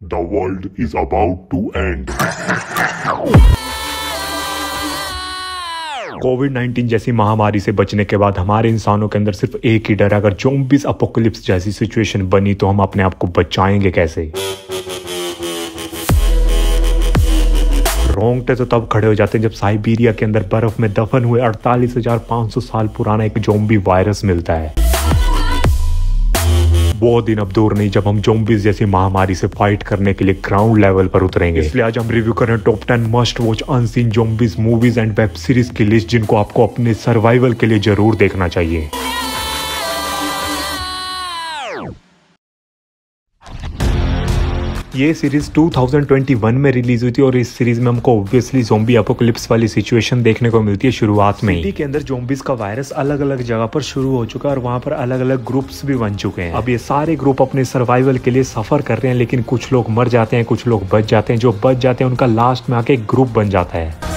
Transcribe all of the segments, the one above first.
The world is about to end. कोविड-19 जैसी महामारी से बचने के बाद हमारे इंसानों के अंदर सिर्फ एक ही डर है, अगर ज़ॉम्बीज़ अपोकलिप्स जैसी सिचुएशन बनी तो हम अपने आप को बचाएंगे कैसे। रोंगटे तो तब खड़े हो जाते हैं जब साइबेरिया के अंदर बर्फ में दफन हुए 48,500 साल पुराना एक ज़ॉम्बी वायरस मिलता है। वो दिन अब दूर नहीं जब हम ज़ॉम्बीज़ जैसी महामारी से फाइट करने के लिए ग्राउंड लेवल पर उतरेंगे। इसलिए आज हम रिव्यू करें top 10 must watch unseen zombies movies and web series की लिस्ट, जिनको आपको अपने सर्वाइवल के लिए जरूर देखना चाहिए। ये सीरीज 2021 में रिलीज हुई थी और इस सीरीज में हमको ऑब्वियसली ज़ॉम्बी अपोकलिप्स वाली सिचुएशन देखने को मिलती है शुरुआत में। सिटी के अंदर ज़ॉम्बीज़ का वायरस अलग अलग जगह पर शुरू हो चुका है और वहाँ पर अलग अलग ग्रुप्स भी बन चुके हैं। अब ये सारे ग्रुप अपने सर्वाइवल के लिए सफर कर रहे हैं, लेकिन कुछ लोग मर जाते हैं, कुछ लोग बच जाते हैं। जो बच जाते हैं उनका लास्ट में आके एक ग्रुप बन जाता है।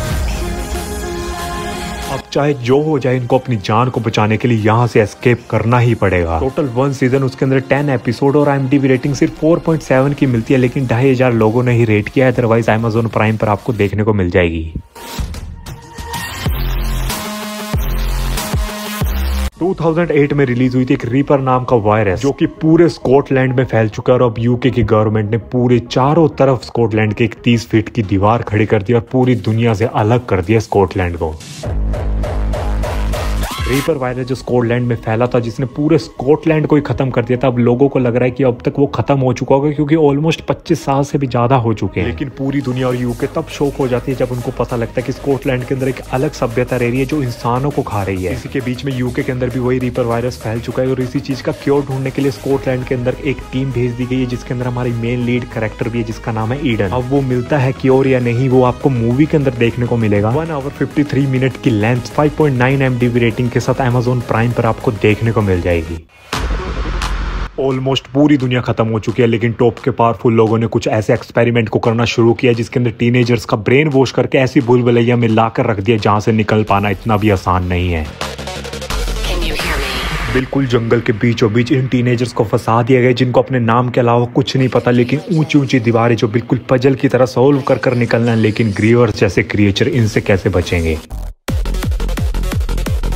अब चाहे जो हो जाए, इनको अपनी जान को बचाने के लिए यहाँ से एस्केप करना ही पड़ेगा। टोटल 1 सीजन, उसके अंदर 10 एपिसोड और IMDb रेटिंग सिर्फ 4.7 की मिलती है, लेकिन 2,500 लोगों ने ही रेट किया है। अदरवाइज Amazon प्राइम पर आपको देखने को मिल जाएगी। 2008 में रिलीज हुई थी एक रीपर नाम का वायरस, जो कि पूरे स्कॉटलैंड में फैल चुका है और अब यूके की गवर्नमेंट ने पूरे चारों तरफ स्कॉटलैंड के एक 30 फीट की दीवार खड़ी कर दी और पूरी दुनिया से अलग कर दिया स्कॉटलैंड को। रीपर वायरस जो स्कॉटलैंड में फैला था, जिसने पूरे स्कॉटलैंड को ही खत्म कर दिया था। अब लोगों को लग रहा है कि अब तक वो खत्म हो चुका होगा, क्योंकि ऑलमोस्ट 25 साल से भी ज्यादा हो चुके हैं। लेकिन पूरी दुनिया और यूके तब शौक हो जाती है जब उनको पता लगता है कि स्कॉटलैंड के अंदर एक अलग सभ्यता रह रही है जो इंसानों को खा रही है। इसी के बीच में यूके के अंदर भी वही रीपर वायरस फैल चुका है और इसी चीज का क्योर ढूंढने के लिए स्कॉटलैंड के अंदर एक टीम भेज दी गई है, जिसके अंदर हमारी मेन लीड कैरेक्टर भी है, जिसका नाम है ईडन। अब वो मिलता है क्योर या नहीं, वो आपको मूवी के अंदर देखने को मिलेगा। 1 आवर 53 मिनट की लेंथ, 5.9 IMDb रेटिंग के साथ Amazon प्राइम पर आपको देखने को मिल जाएगी। ऑलमोस्ट पूरी दुनिया खत्म हो चुकी है, लेकिन टॉप के पावरफुल लोगों ने कुछ ऐसे एक्सपेरिमेंट को करना शुरू किया जिसके अंदर टीनेजर्स का ब्रेन वॉश करके ऐसी भूलभुलैया में लाकर रख दिया जहां से निकल पाना इतना भी आसान नहीं है। बिल्कुल जंगल के बीचों बीच इन टीनेजर्स को फंसा दिया गया, जिनको अपने नाम के अलावा कुछ नहीं पता, लेकिन ऊंची ऊंची दीवारें जो बिल्कुल पजल की तरह सॉल्व कर कर निकलना है। लेकिन ग्रीवर्स जैसे क्रिएचर इनसे कैसे बचेंगे।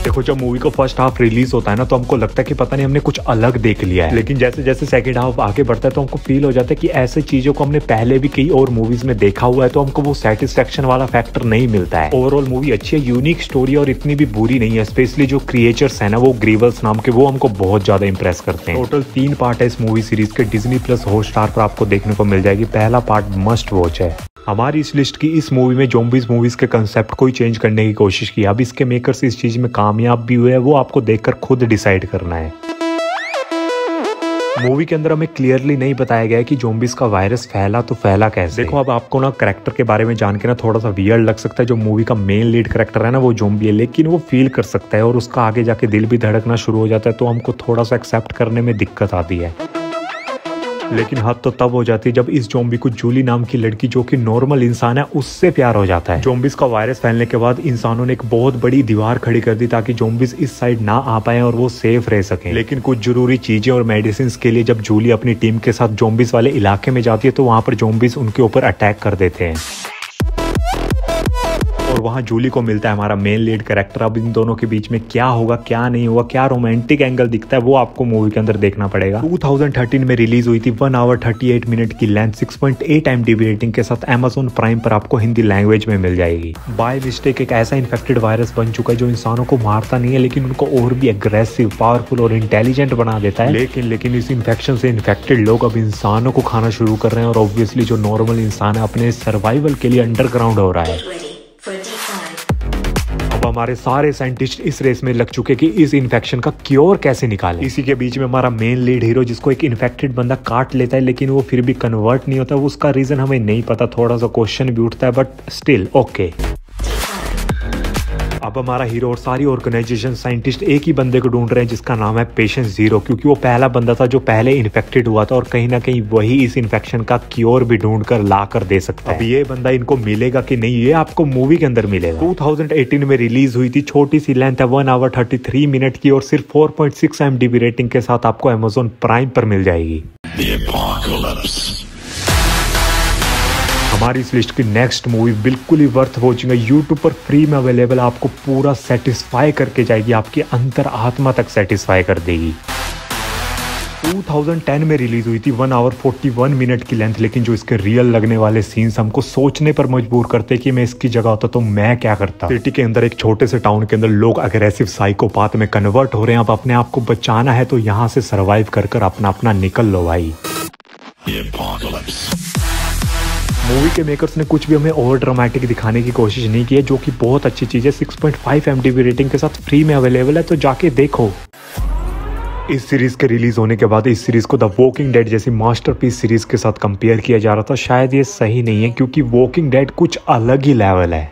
देखो, जब मूवी का फर्स्ट हाफ रिलीज होता है ना, तो हमको लगता है कि पता नहीं हमने कुछ अलग देख लिया है, लेकिन जैसे जैसे सेकंड हाफ आगे बढ़ता है तो हमको फील हो जाता है कि ऐसे चीजों को हमने पहले भी कई और मूवीज में देखा हुआ है, तो हमको वो सेटिस्फेक्शन वाला फैक्टर नहीं मिलता है। ओवरऑल मूवी अच्छी है, यूनिक स्टोरी और इतनी भी बुरी नहीं है। स्पेशली जो क्रिएचर्स है ना, वो ग्रीवर्स नाम के, वो हमको बहुत ज्यादा इंप्रेस करते हैं। टोटल 3 पार्ट है इस मूवी सीरीज के, Disney+ हॉटस्टार पर आपको देखने को मिल जाएगी। पहला पार्ट मस्ट वॉच है। हमारी इस लिस्ट की इस मूवी में ज़ॉम्बीज़ मूवीज के कंसेप्ट को ही चेंज करने की कोशिश की। अब इसके मेकर्स इस चीज में कामयाब भी हुए हैं, वो आपको देखकर खुद डिसाइड करना है। मूवी के अंदर हमें क्लियरली नहीं बताया गया है कि ज़ॉम्बीज़ का वायरस फैला तो फैला कैसे। देखो, अब आपको ना कैरेक्टर के बारे में जान के ना थोड़ा सा वियर्ड लग सकता है। जो मूवी का मेन लीड कैरेक्टर है ना, वो ज़ॉम्बी है, लेकिन वो फील कर सकता है और उसका आगे जाके दिल भी धड़कना शुरू हो जाता है, तो हमको थोड़ा सा एक्सेप्ट करने में दिक्कत आती है। लेकिन हद तो तब हो जाती है जब इस ज़ॉम्बी को जूली नाम की लड़की, जो कि नॉर्मल इंसान है, उससे प्यार हो जाता है। ज़ॉम्बीज़ का वायरस फैलने के बाद इंसानों ने एक बहुत बड़ी दीवार खड़ी कर दी ताकि ज़ॉम्बीज़ इस साइड ना आ पाए और वो सेफ रह सकें। लेकिन कुछ जरूरी चीजें और मेडिसिन के लिए जब जूली अपनी टीम के साथ ज़ॉम्बीज़ वाले इलाके में जाती है, तो वहां पर ज़ॉम्बीज़ उनके ऊपर अटैक कर देते हैं और वहाँ जूली को मिलता है हमारा मेन लीड कैरेक्टर। अब इन दोनों के बीच में क्या होगा, क्या नहीं होगा, क्या रोमांटिक एंगल दिखता है, वो आपको मूवी के अंदर देखना पड़ेगा। 2013 में रिलीज हुई थी, 1 आवर 38 मिनट की लेंथ, 6.8 IMDb रेटिंग के साथ Amazon प्राइम पर आपको हिंदी लैंग्वेज में मिल जाएगी। बाय मिस्टेक एक ऐसा इन्फेक्टेड वायरस बन चुका है जो इंसानों को मारता नहीं है, लेकिन उनको और भी एग्रेसिव, पावरफुल और इंटेलिजेंट बना देता है। लेकिन इस इन्फेक्शन से इन्फेक्टेड लोग अब इंसानों को खाना शुरू कर रहे हैं और ऑब्वियसली जो नॉर्मल इंसान है अपने सर्वाइवल के लिए अंडरग्राउंड हो रहा है। अब हमारे सारे साइंटिस्ट इस रेस में लग चुके कि इस इन्फेक्शन का क्योर कैसे निकालें। इसी के बीच में हमारा मेन लीड हीरो, जिसको एक इन्फेक्टेड बंदा काट लेता है, लेकिन वो फिर भी कन्वर्ट नहीं होता। उसका रीजन हमें नहीं पता, थोड़ा सा क्वेश्चन भी उठता है, बट स्टिल ओके। अब हमारा हीरो और सारी ऑर्गेनाइजेशन साइंटिस्ट एक ही बंदे को ढूंढ रहे हैं, जिसका नाम है पेशेंट जीरो, क्योंकि वो पहला बंदा था जो पहले इन्फेक्टेड हुआ था और कहीं ना कहीं वही इस इन्फेक्शन का क्योर भी ढूंढ कर ला कर दे सकता है। अब ये बंदा इनको मिलेगा कि नहीं, ये आपको मूवी के अंदर मिलेगा। 2018 में रिलीज हुई थी, छोटी सी लेंथ है, 1 आवर 33 मिनट की और सिर्फ 4.6 IMDb रेटिंग के साथ आपको Amazon प्राइम पर मिल जाएगी। हमारी इस लिस्ट की नेक्स्ट मूवी बिल्कुल ही वर्थ वॉचिंग है, यूट्यूब पर फ्री में अवेलेबल, आपको पूरा सेटिस्फाई करके जाएगी, आपकी अंतर आत्मा तक सेटिस्फाई कर देगी। 2010 में रिलीज हुई थी, 1 आवर 41 मिनट की लेंथ, लेकिन जो इसके रियल लगने वाले सीन्स हमको सोचने पर मजबूर करते कि मैं इसकी जगह होता तो मैं क्या करता। सिटी के अंदर एक छोटे से टाउन के अंदर लोग अग्रेसिव साइकोपाथ में कन्वर्ट हो रहे हैं, अब अपने आप को बचाना है तो यहाँ से सर्वाइव कर कर अपना निकल लो भाई। मूवी के मेकर्स ने कुछ भी हमें ओवर ड्रामेटिक दिखाने की कोशिश नहीं की है, जो कि बहुत अच्छी चीज है। 6.5 MDB रेटिंग के साथ फ्री में अवेलेबल है, तो जाके देखो। इस सीरीज के रिलीज होने के बाद इस सीरीज को द वॉकिंग डेड जैसी मास्टरपीस सीरीज के साथ कंपेयर किया जा रहा था। शायद ये सही नहीं है, क्योंकि वॉकिंग डेड कुछ अलग ही लेवल है।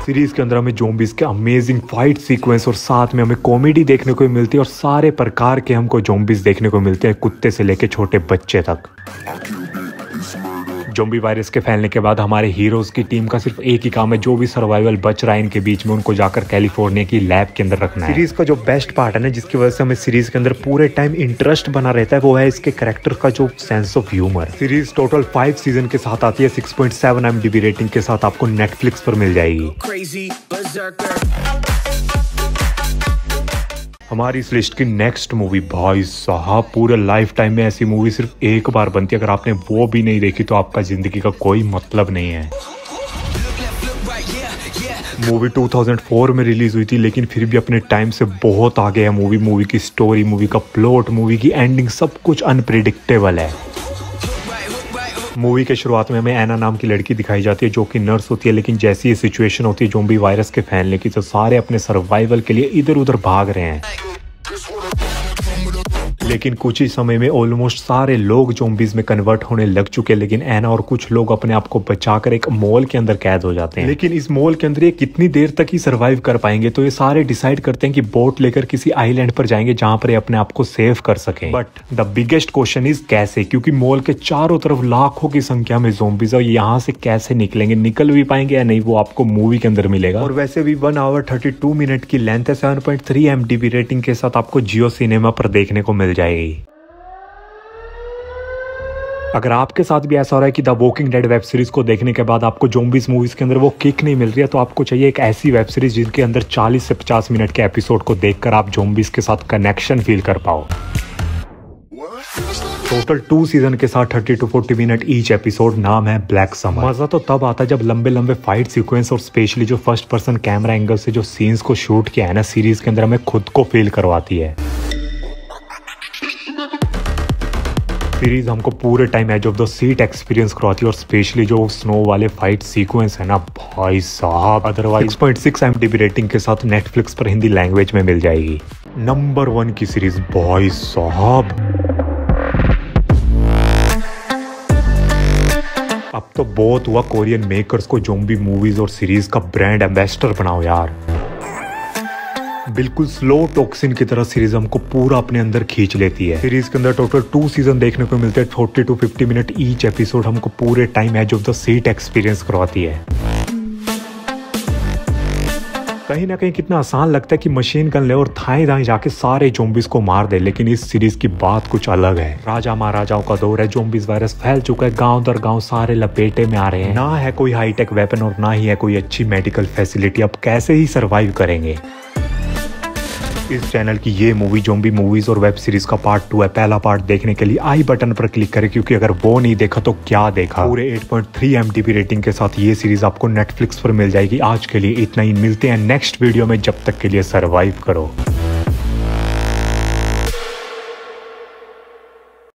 सीरीज के अंदर हमें ज़ॉम्बीज़ के अमेजिंग फाइट सीक्वेंस और साथ में हमें कॉमेडी देखने को मिलती है, और सारे प्रकार के हमको ज़ॉम्बीज़ देखने को मिलते हैं, कुत्ते से लेके छोटे बच्चे तक। ज़ॉम्बी वायरस के फैलने के बाद हमारे हीरोज की टीम का सिर्फ एक ही काम है, जो भी सर्वाइवल बच रहा है इनके बीच में, उनको जाकर कैलिफोर्निया की लैब के अंदर रखना है। सीरीज का जो बेस्ट पार्ट है ना, जिसकी वजह से हमें सीरीज के अंदर पूरे टाइम इंटरेस्ट बना रहता है, वो है इसके कैरेक्टर का जो sense of humour. Series total 5 season के साथ आती है, 6.7 MDB रेटिंग के साथ आपको नेटफ्लिक्स पर मिल जाएगी। हमारी इस लिस्ट की नेक्स्ट मूवी, भाई साहब पूरे लाइफ टाइम में ऐसी मूवी सिर्फ एक बार बनती है, अगर आपने वो भी नहीं देखी तो आपका जिंदगी का कोई मतलब नहीं है। मूवी 2004 में रिलीज हुई थी, लेकिन फिर भी अपने टाइम से बहुत आगे है। मूवी की स्टोरी, मूवी का प्लॉट, मूवी की एंडिंग, सब कुछ अनप्रिडिक्टेबल है। मूवी के शुरुआत में हमें एना नाम की लड़की दिखाई जाती है, जो कि नर्स होती है, लेकिन जैसी ये सिचुएशन होती है ज़ॉम्बी वायरस के फैलने की, तो सारे अपने सर्वाइवल के लिए इधर उधर भाग रहे हैं। लेकिन कुछ ही समय में ऑलमोस्ट सारे लोग ज़ॉम्बीज़ में कन्वर्ट होने लग चुके हैं, लेकिन एना और कुछ लोग अपने आप को बचाकर एक मॉल के अंदर कैद हो जाते हैं। लेकिन इस मॉल के अंदर ये कितनी देर तक ही सर्वाइव कर पाएंगे, तो ये सारे डिसाइड करते हैं कि बोट लेकर किसी आइलैंड पर जाएंगे, जहां पर ये अपने आप को सेव कर सकें। But the biggest question is कैसे, क्योंकि मॉल के चारों तरफ लाखों की संख्या में ज़ॉम्बीज़ है, यहाँ से कैसे निकलेंगे, निकल भी पाएंगे या नहीं, वो आपको मूवी के अंदर मिलेगा। और वैसे भी 1 आवर 32 मिनट की लेंथ है, 7.3 MDB रेटिंग के साथ आपको जियो सिनेमा पर देखने को मिल जाएगी। अगर आपके साथ भी ऐसा हो रहा है कि the walking dead web series को देखने के बाद आपको ज़ॉम्बीज़ मूवीज के अंदर वो किक नहीं मिल रही है, तो आपको चाहिए एक ऐसी वेब सीरीज जिनके अंदर 40 से 50 मिनट के एपिसोड को देखकर आप ज़ॉम्बीज़ के साथ कनेक्शन फील कर पाओ। टोटल 2 सीजन के साथ 30 to 40 मिनट ईच एपिसोड, नाम है ब्लैक समर। मजा तो तब आता है जब लंबे लंबे फाइट सीक्वेंस और स्पेशली जो फर्स्ट पर्सन कैमरा एंगल से जो सीन्स को शूट किया है ना सीरीज के अंदर, हमें खुद को फील करवाती है। सीरीज हमको पूरे time edge of the seat experience करवाती है, और स्पेशली जो स्नो वाले फाइट सीक्वेंस है ना भाई साहब, अदरवाइज 6.6 MDB रेटिंग के साथ नेटफ्लिक्स पर हिंदी लैंग्वेज में मिल जाएगी। नंबर 1 की सीरीज भाई साहब, अब तो बहुत हुआ कोरियन मेकर्स को ज़ॉम्बी मूवीज और सीरीज का ब्रांड एम्बेसडर बनाओ यार। बिल्कुल स्लो टॉक्सिन की तरह सीरीज हमको पूरा अपने अंदर खींच लेती है। सीरीज के अंदर टोटल 2 सीजन देखने को मिलते हैं, 40 to 50 मिनट ईच एपिसोड हमको पूरे time edge of the seat experience करवाती है। कहीं ना कहीं कितना आसान लगता है कि मशीन गन ले और थाएं दाएं जाके सारे ज़ॉम्बीज़ को मार दे, लेकिन इस सीरीज की बात कुछ अलग है। राजा महाराजाओं का दौर है, ज़ॉम्बीज़ वायरस फैल चुका है, गांव दर गांव सारे लपेटे में आ रहे हैं, ना है कोई हाईटेक वेपन और ना ही है कोई अच्छी मेडिकल फैसिलिटी, अब कैसे ही सर्वाइव करेंगे। इस चैनल की ये मूवी ज़ॉम्बी मूवीज और वेब सीरीज का पार्ट 2 है। पहला पार्ट देखने के लिए आई बटन पर क्लिक करें, क्योंकि अगर वो नहीं देखा तो क्या देखा। पूरे 8.3 MDB रेटिंग के साथ ये सीरीज आपको नेटफ्लिक्स पर मिल जाएगी। आज के लिए इतना ही, मिलते हैं नेक्स्ट वीडियो में, जब तक के लिए सर्वाइव करो।